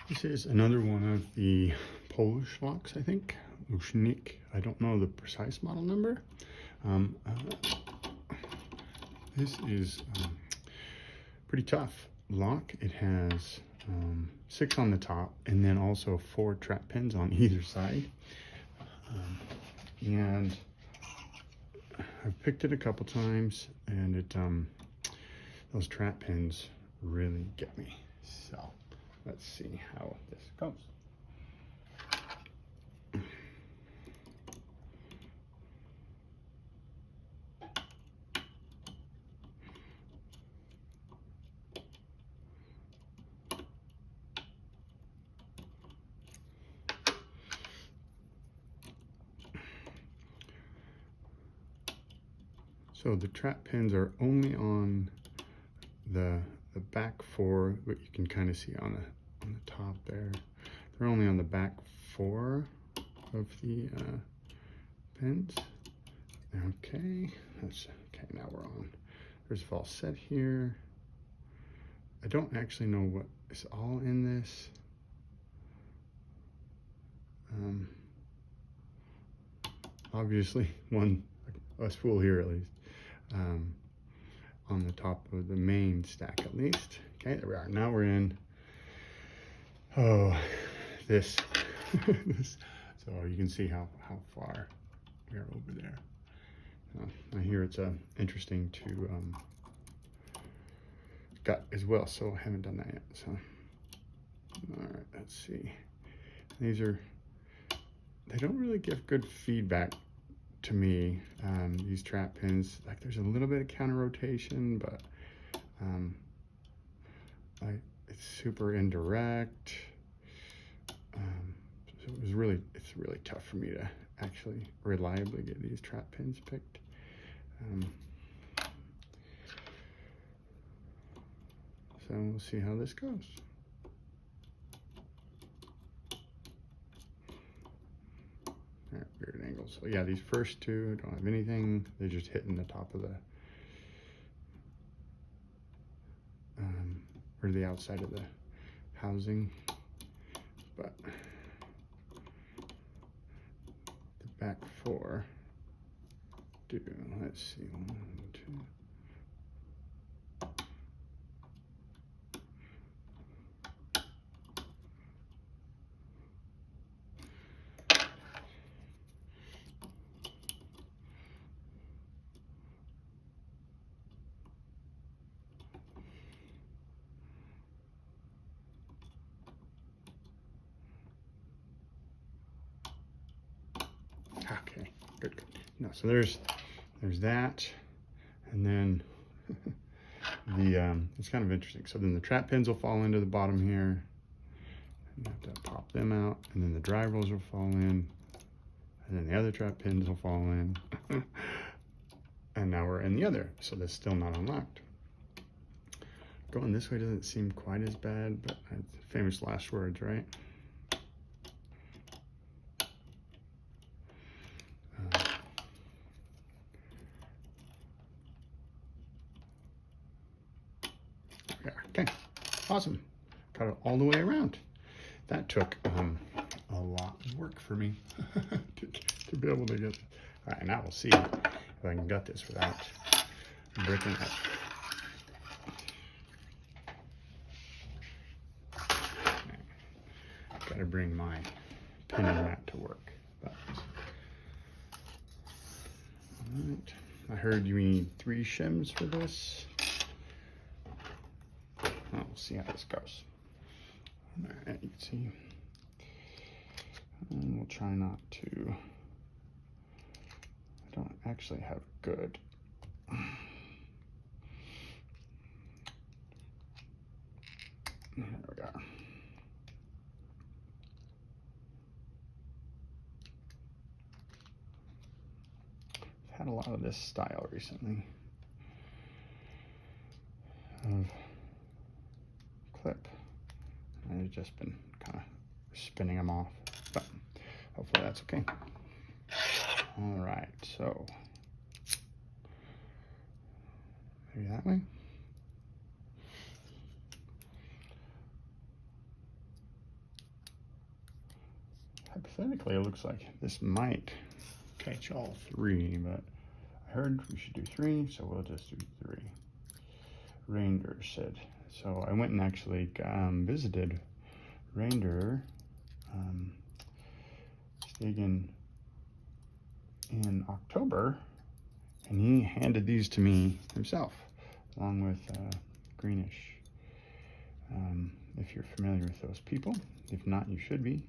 This is another one of the Polish locks, I think. Lucznik. I don't know the precise model number. This is pretty tough lock. It has 6 on the top and then also 4 trap pins on either side. And I've picked it a couple times, and it those trap pins really get me. So let's see how this goes. So the trap pins are only on the back 4, but you can kind of see on the top there. They're only on the back 4 of the pins. Okay, okay. Now we're on. There's a false set here. I don't actually know what is all in this. Obviously, a spool here at least. On the top of the main stack at least. Okay, there we are. Now we're in, this. So you can see how far we are over there. I hear it's interesting to gut as well, so I haven't done that yet. So, all right, let's see. They don't really give good feedback to me, these trap pins. Like, there's a little bit of counter rotation, but it's super indirect. So it's really tough for me to actually reliably get these trap pins picked. So we'll see how this goes. Weird angles. So yeah, these first 2 don't have anything. They're just hitting the top of the or the outside of the housing. But the back 4 do. Let's see. 1, 2. Okay, good. No, so there's that, and then it's kind of interesting. So then the trap pins will fall into the bottom here, and you have to pop them out, and then the drivers will fall in, and then the other trap pins will fall in, and now we're in the other. So that's still not unlocked. Going this way doesn't seem quite as bad, but famous last words, right? Okay, awesome. Got it all the way around. That took a lot of work for me to be able to get. All right, now we'll see if I can gut this without breaking it. Got to bring my pinning mat to work. But, all right. I heard you need 3 shims for this. We'll see how this goes. All right, you can see. And we'll try not to. I don't actually have good. There we go. I've had a lot of this style recently. Of clip. I've just been kind of spinning them off, but hopefully that's okay. All right, so maybe that way. hypothetically, it looks like this might catch all three, but I heard we should do three, so we'll just do three. Reindeer said. So I went and actually visited Reindeer Stegen in October, and he handed these to me himself, along with Greenish. If you're familiar with those people. If not, you should be,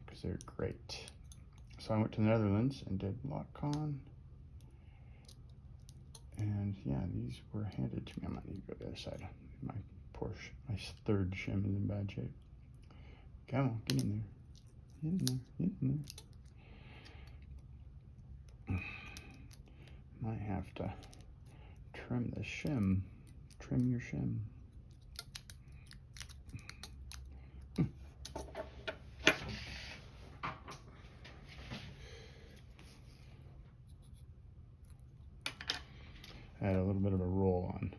because they're great. So I went to the Netherlands and did LotCon. And yeah, these were handed to me. I might need to go to the other side. My Porsche, my third shim is in bad shape. Come on, get in there. Get in there, get in there. Might have to trim the shim. Trim your shim. I had a little bit of a roll on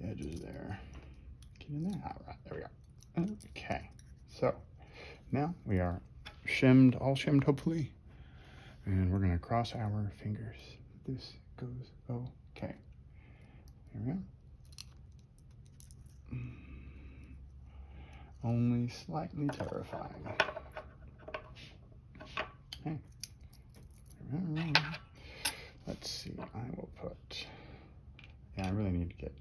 the edges there. Get in there. All right, there we go. Okay, so now we are shimmed, all shimmed hopefully, and we're gonna cross our fingers. This goes okay. Here we go. Only slightly terrifying. Okay. Let's see, I will put, yeah, I really need to get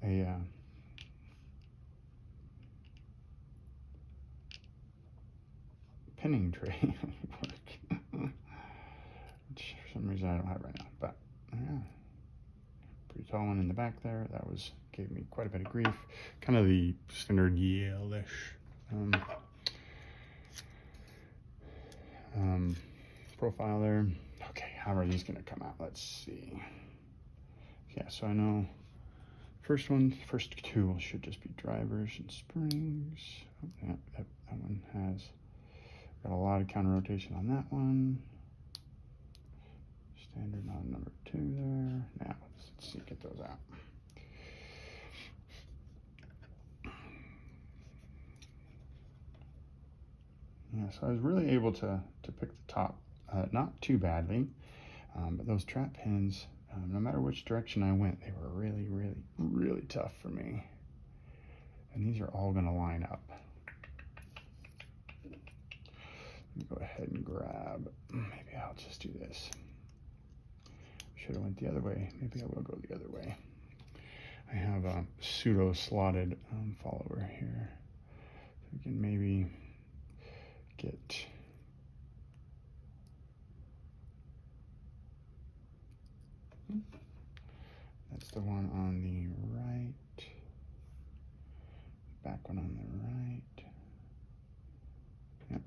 a pinning tray, which for some reason I don't have right now, but yeah, pretty tall one in the back there. That gave me quite a bit of grief. Kind of the standard Yale-ish profile there. Okay, how are these gonna come out? Let's see. Yeah, so I know first two should just be drivers and springs. Oh, yeah, that one has got a lot of counter rotation on that one. Standard on number 2 there. Now let's see, get those out. Yeah, so I was really able to pick the top not too badly, but those trap pins, no matter which direction I went, they were really, really, really tough for me. And these are all going to line up. Let me go ahead and grab, maybe I'll just do this. Should have went the other way. Maybe I will go the other way. I have a pseudo slotted follower here. So we can maybe get that's the one on the right, back one on the right. Yep.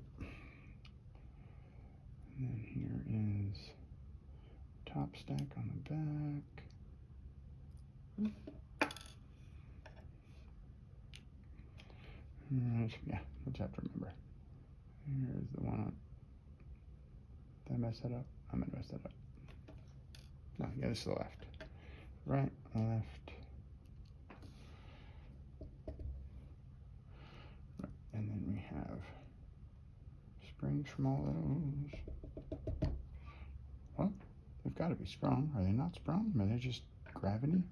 And then here is top stack on the back. Alright, yeah, we'll just have to remember. Here's the one. Did I mess that up? I'm gonna mess that up. No, yeah, this is the left. Right, left. Right, and then we have springs from all those. Well, they've got to be sprung. Are they not sprung? Are they just gravity?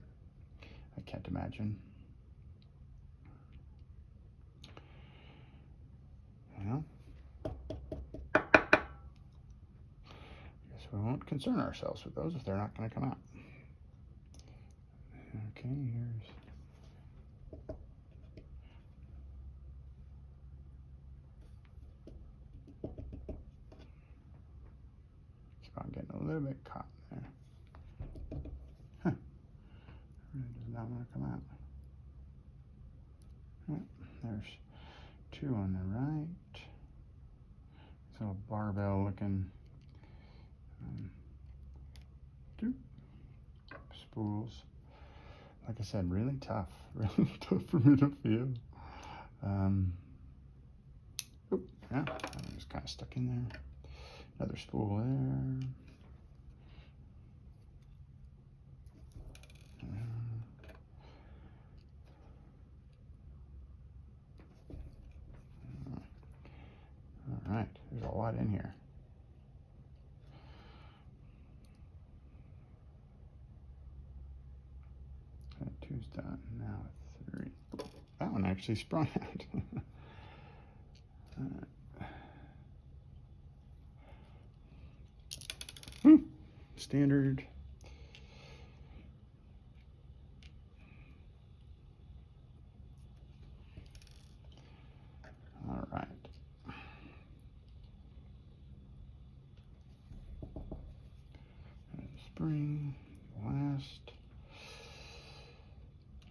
I can't imagine. Well, we won't concern ourselves with those if they're not going to come out. Okay, here's keep on getting a little bit caught there. Huh. Really does not want to come out. Right, there's 2 on the right. This little barbell looking spools. Like I said, really tough for me to feel. Yeah, that was kind of stuck in there. Another spool there. got in here. Okay, 2's done. Now 3. That one actually sprung out. Standard. All right. Spring.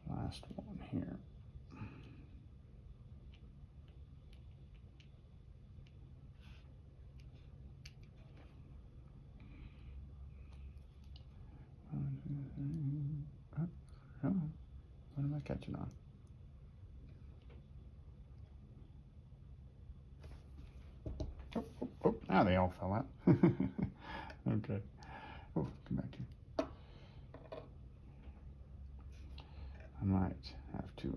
Last one here. Oh, come on. What am I catching on? Oh, now they all fell out. Okay. Oh, come back here. I might have to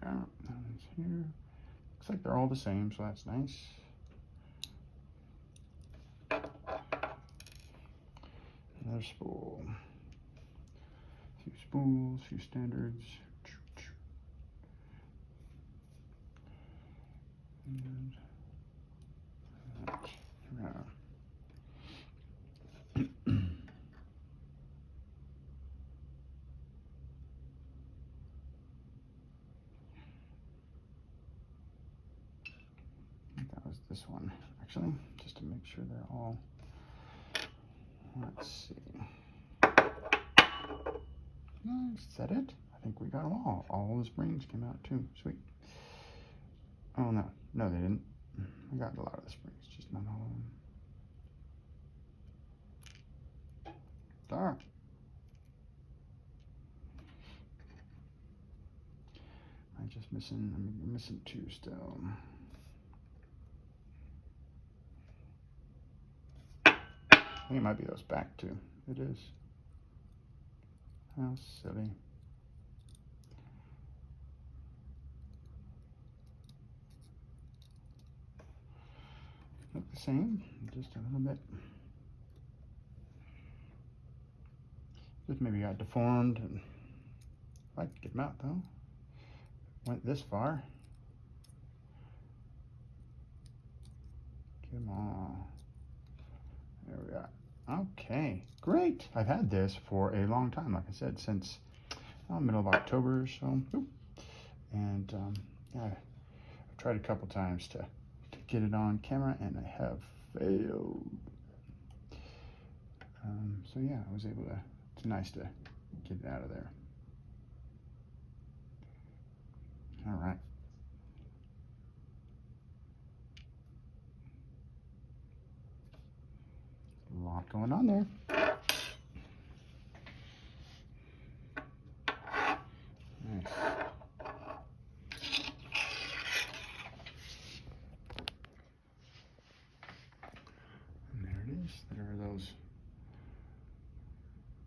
that one's here. Looks like they're all the same, so that's nice. Another spool. A few spools, a few standards. And that. That was this one, actually, just to make sure they're all. Let's see. Is that it? I think we got them all. All the springs came out too. Sweet. Oh no, no, they didn't. I got a lot of the springs, just not all of them. Darn. I'm missing 2 still. I think it might be those back too. It is. How silly. Look the same, just a little bit. Just maybe got deformed, and I could get them out though. Went this far. Come on. There we are. Okay, great. I've had this for a long time, like I said, since middle of October or so. And yeah, I've tried a couple times to get it on camera, and I have failed. So yeah, I was able to, it's nice to get it out of there. All right. A lot going on there. Nice. And there it is. There are those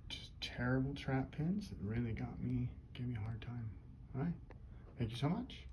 just terrible trap pins that really gave me a hard time. All right. Thank you so much.